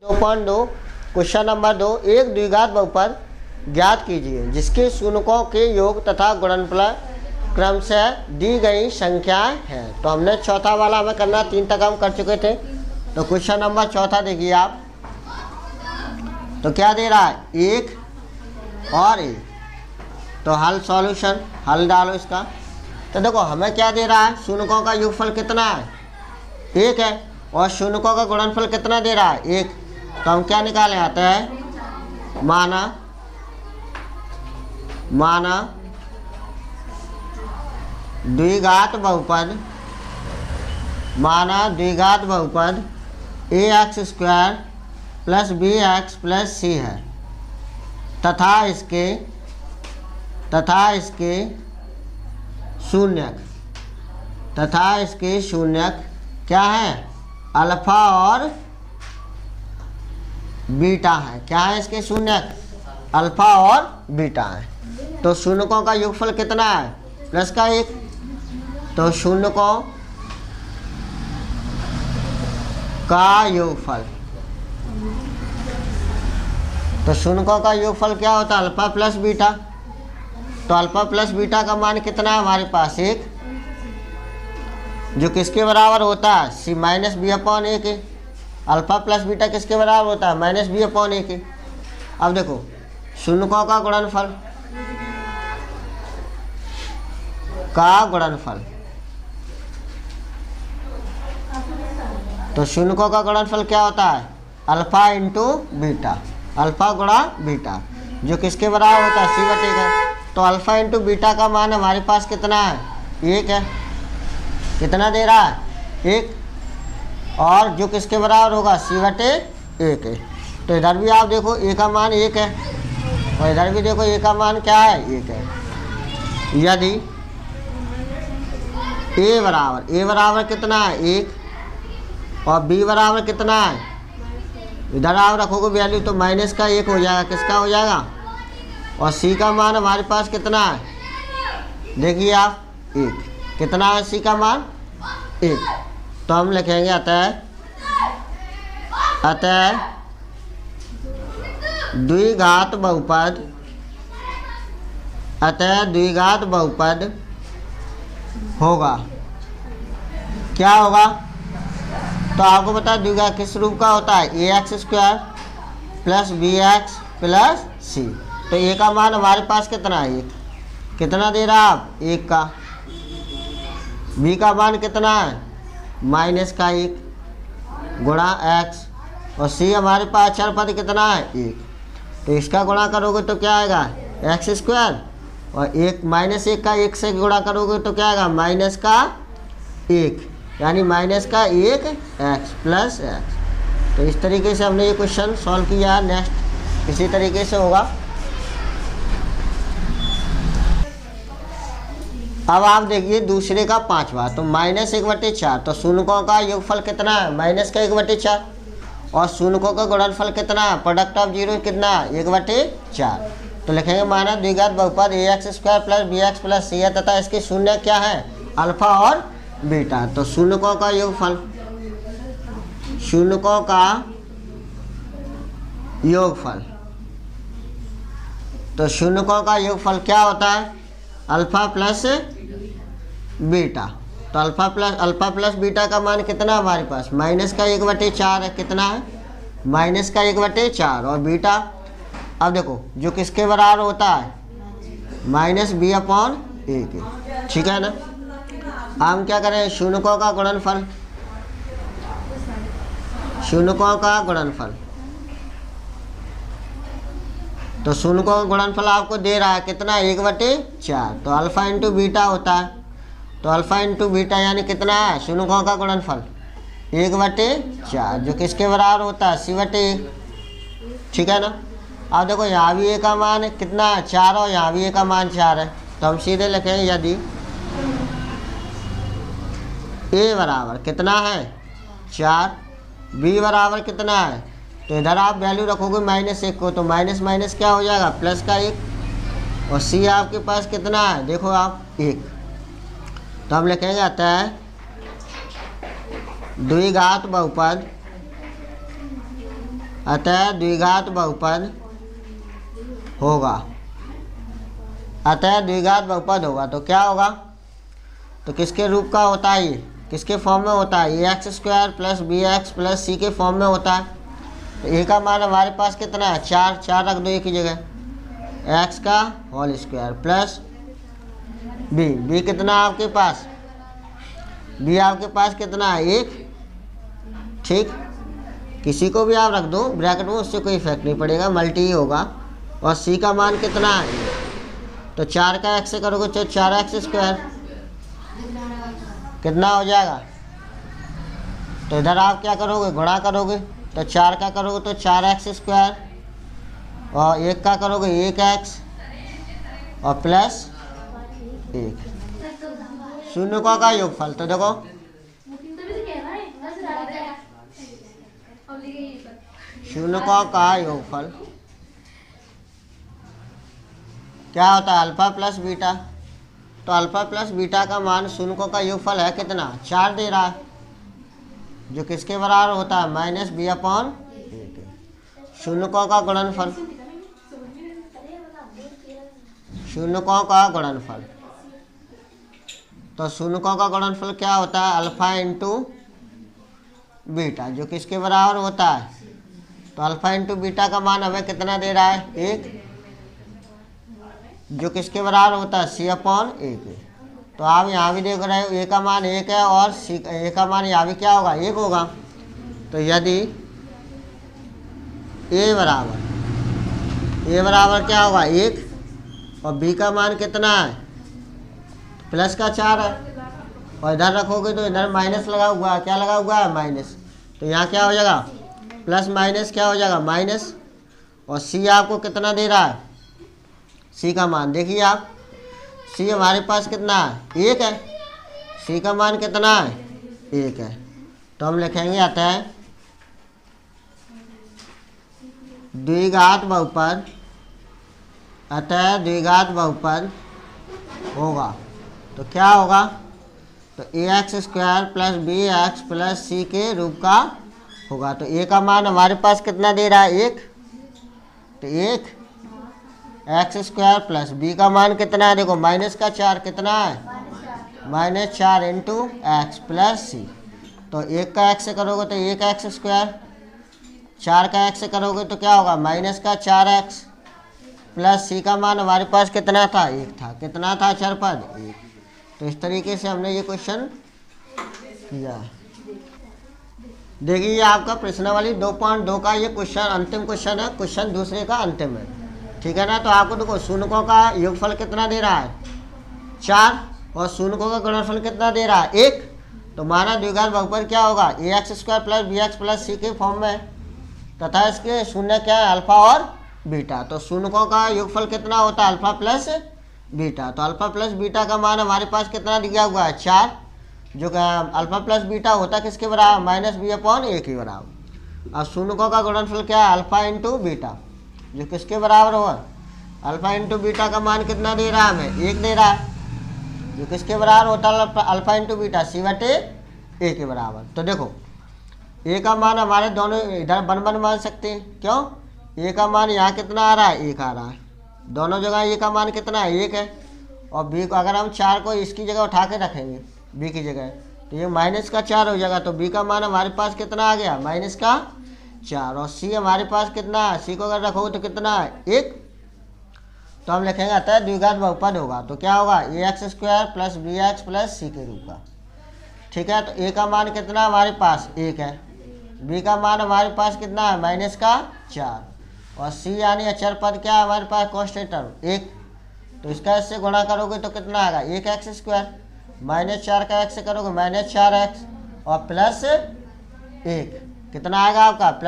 2.2 question number 2 एक द्विघात बहुपद ज्ञात कीजिए जिसके शून्यों के योग तथा गुणनफल क्रमशः दी गई संख्याएं हैं। तो हमने चौथा वाला हमें करना 3 तक हम कर चुके थे। तो क्वेश्चन नंबर चौथा देखिए आप, तो क्या दे रहा है 1 और 1। तो हल सॉल्यूशन हल डालो इसका। तो देखो हमें क्या दे रहा है, शून्यों का योगफल कितना है 1 है और शून्यों का गुणनफल कितना दे रहा है 1। तो हम क्या निकाले आता है माना द्विघात बहुपद ax² plus bx plus c है तथा इसके शून्यक क्या है, अल्फा और बीटा है। क्या है इसके शून्यक, अल्फा और बीटा है। तो शून्यों का योगफल कितना है प्लस का 1। तो शून्यों का योगफल, तो शून्यों का योगफल क्या होता है अल्फा प्लस बीटा। तो अल्फा प्लस बीटा का मान कितना है हमारे पास 1, जो किसके बराबर होता है c माइनस बी अपॉन ए के। अल्फा प्लस बीटा किसके बराबर होता है माइनस बी अपॉन ए के। अब देखो शून्यों का गुणनफल तो शून्यों का गुणनफल क्या होता है अल्फा इंटू बीटा, अल्फा गुणा बीटा, जो किसके बराबर होता है c बटे का। तो अल्फा इंटू बीटा का मान हमारे पास कितना है 1 है। कितना दे रहा है 1, और जो किसके बराबर होगा c बटे 1 है। तो इधर भी आप देखो a का मान 1 है और इधर भी देखो a का मान क्या है 1 है। यदि a बराबर कितना है 1 और b बराबर कितना है, इधर आप रखोगे वैल्यू तो माइनस का 1 हो जाएगा, किसका हो जाएगा। और c का मान हमारे पास कितना है, देखिए आप 1, कितना है c का मान 1। तो हम लिखेंगे अतः द्विघात बहुपद होगा। क्या होगा, तो आपको पता है द्विघात किस रूप का होता है ax² plus bx plus c। तो a का मान हमारे पास कितना है 1, कितना दे रहा है आप 1 का। b का मान कितना है माइनस का 1 गुणा x, और c हमारे पास अचर पद कितना है 1। तो इसका गुणा करोगे तो क्या आएगा x² और 1 माइनस 1 का 1 से गुणा करोगे तो क्या आएगा माइनस का 1, यानी माइनस का 1x प्लस x। तो इस तरीके से हमने ये क्वेश्चन सॉल्व किया। नेक्स्ट इसी तरीके से होगा। अब आप देखिए दूसरे का 5वां, तो -1/4। तो शून्यों का योगफल कितना है माइनस का 1/4 और शून्यों का गुणनफल कितना है प्रोडक्ट ऑफ जीरो कितना 1/4। तो लिखेंगे माना द्विघात बहुपद ax² plus bx plus c है तथा इसके शून्य क्या है अल्फा और बीटा। तो शून्यों का योगफल, तो शून्यों का योगफल क्या होता है अल्फा प्लस बीटा। तो अल्फा प्लस बीटा का मान कितना है हमारे पास माइनस का 1/4 है। कितना है माइनस का 1/4 और बीटा, अब देखो जो किसके बराबर होता है माइनस बी अपॉन ए के। ठीक है ना। हम क्या करें शून्यों का गुणनफल, तो शून्यों का गुणनफल आपको दे रहा है कितना 1/4। तो अल्फा इंटू बीटा होता है, तो अल्फा इंटू बीटा यानी कितना है शून्यों का गुणनफल 1/4, जो किसके बराबर होता है c बटे 1। ठीक है ना। अब देखो यहाँ भी a का मान कितना है 4 और यहाँ भी a का मान 4 है। तो हम सीधे लिखेंगे यदि a बराबर कितना है 4, b बराबर कितना है, तो इधर आप वैल्यू रखोगे -1 को, तो माइनस माइनस क्या हो जाएगा प्लस का 1, और c आपके पास कितना है देखो आप 1। तो हम लिखेंगे अतः द्विघात बहुपद अतः द्विघात बहुपद होगा। अतः द्विघात बहुपद होगा तो क्या होगा, तो किसके रूप का होता है, ये किसके फॉर्म में होता है, A X square plus B x plus सी के फॉर्म में होता है। तो ए का मान हमारे पास कितना है, 4, 4 रख दो एक ही जगह, एक्स का होल स्क्वायर प्लस बी कितना आपके पास, बी आपके पास कितना है 1, ठीक, किसी को भी आप रख दो ब्रैकेट में, उससे कोई इफेक्ट नहीं पड़ेगा, मल्टी ही होगा। और सी का मान कितना है, तो 4 का एक्स से करोगे तो 4x स्क्वायर कितना हो जाएगा, तो इधर आप क्या करोगे, गुणा करोगे, तो 4 का करोगे तो 4x स्क्वायर और 1 का करोगे 1x और प्लस 1 शून्यकों का योगफल। तो देखो शून्यकों का योगफल क्या होता है, अल्फा प्लस बीटा। तो अल्फा प्लस बीटा का मान शून्यकों का योगफल है कितना, 4 दे रहा है, जो किसके बराबर होता है -b/1। शून्यकों का गुणनफल, शून्यकों का गुणनफल, तो शून्यकों का गुणनफल क्या होता है, अल्फा इंटू बीटा, जो किसके बराबर होता है, तो अल्फा इंटू बीटा का मान हमें कितना दे रहा है 1, जो किसके बराबर होता है c/1। तो आप यहाँ भी देख रहे हो ए का मान 1 है और ए का मान यहाँ भी क्या होगा 1 होगा। तो यदि ए बराबर क्या होगा 1 और बी का मान कितना है प्लस का 4 है, और इधर रखोगे तो इधर माइनस लगा हुआ है, क्या लगा हुआ है माइनस, तो यहाँ क्या हो जाएगा प्लस माइनस क्या हो जाएगा माइनस। और सी आपको कितना दे रहा है, सी का मान देखिए आप, सी हमारे पास कितना है 1 है, सी का मान कितना है 1 है। तो हम लिखेंगे अतः द्विघात बहुपद, अतः द्विघात बहुपद होगा तो क्या होगा, तो ax square plus B x plus सी के रूप का होगा। तो ए का मान हमारे पास कितना दे रहा है 1, तो 1 एक्स स्क्वायर प्लस बी का मान कितना है, देखो माइनस का 4 कितना है -4 इंटू एक्स प्लस सी। तो 1 का एक्स से करोगे तो 1x स्क्वायर, 4 का एक्स से करोगे तो क्या होगा माइनस का 4x प्लस सी का मान हमारे पास कितना था 1 था, कितना था चर पद 1। तो इस तरीके से हमने ये क्वेश्चन किया। देखिए ये आपका प्रश्नावली 2.2 का ये क्वेश्चन अंतिम क्वेश्चन है, क्वेश्चन दूसरे का अंतिम है, ठीक है ना। तो आपको देखो शून्यकों का योगफल कितना दे रहा है 4 और शून्यकों का गुणनफल कितना दे रहा है 1। तो माना द्विघात बहुपद क्या होगा ax square plus B x plus सी के फॉर्म में, तथा इसके शून्य क्या है अल्फा और बीटा। तो शून्यकों का योगफल कितना होता है अल्फा प्लस बीटा। तो अल्फा प्लस बीटा का मान हमारे पास कितना दिया हुआ है 4, जो अल्फा प्लस बीटा होता है किसके बराबर -b/1 के बराबर। अब शून्यकों का गुणनफल क्या है अल्फा इंटू बीटा, जो किसके बराबर होगा अल्फा इंटू बीटा का मान कितना दे रहा है हमें 1 दे रहा है, जो किसके बराबर होता है अल्फा इंटू बीटा c/a के बराबर। तो देखो ए का मान हमारे दोनों इधर 1 मान सकते हैं, क्यों, ए का मान यहाँ कितना आ रहा है 1 आ रहा है, दोनों जगह ए का मान कितना है 1 है। और बी को अगर हम 4 को इसकी जगह उठा के रखेंगे बी की जगह, तो ये माइनस का 4 हो जाएगा। तो बी का मान हमारे पास कितना आ गया -4, और सी हमारे पास कितना है, सी को अगर रखोगे तो कितना है 1। तो हम लिखेंगे अतः द्विघात बहुपद होगा तो क्या होगा ax square plus B x plus सी के रूप का, ठीक है। तो ए का मान कितना हमारे पास 1 है, बी का मान हमारे पास कितना है -4, और सी यानी अचर पद क्या है हमारे पास कांस्टेंट टर्म 1। तो इसका इससे गुणा करोगे तो कितना आएगा 1x स्क्वायर, -4 का x से करोगे -4x और प्लस 1, कितना आएगा आपका प्लस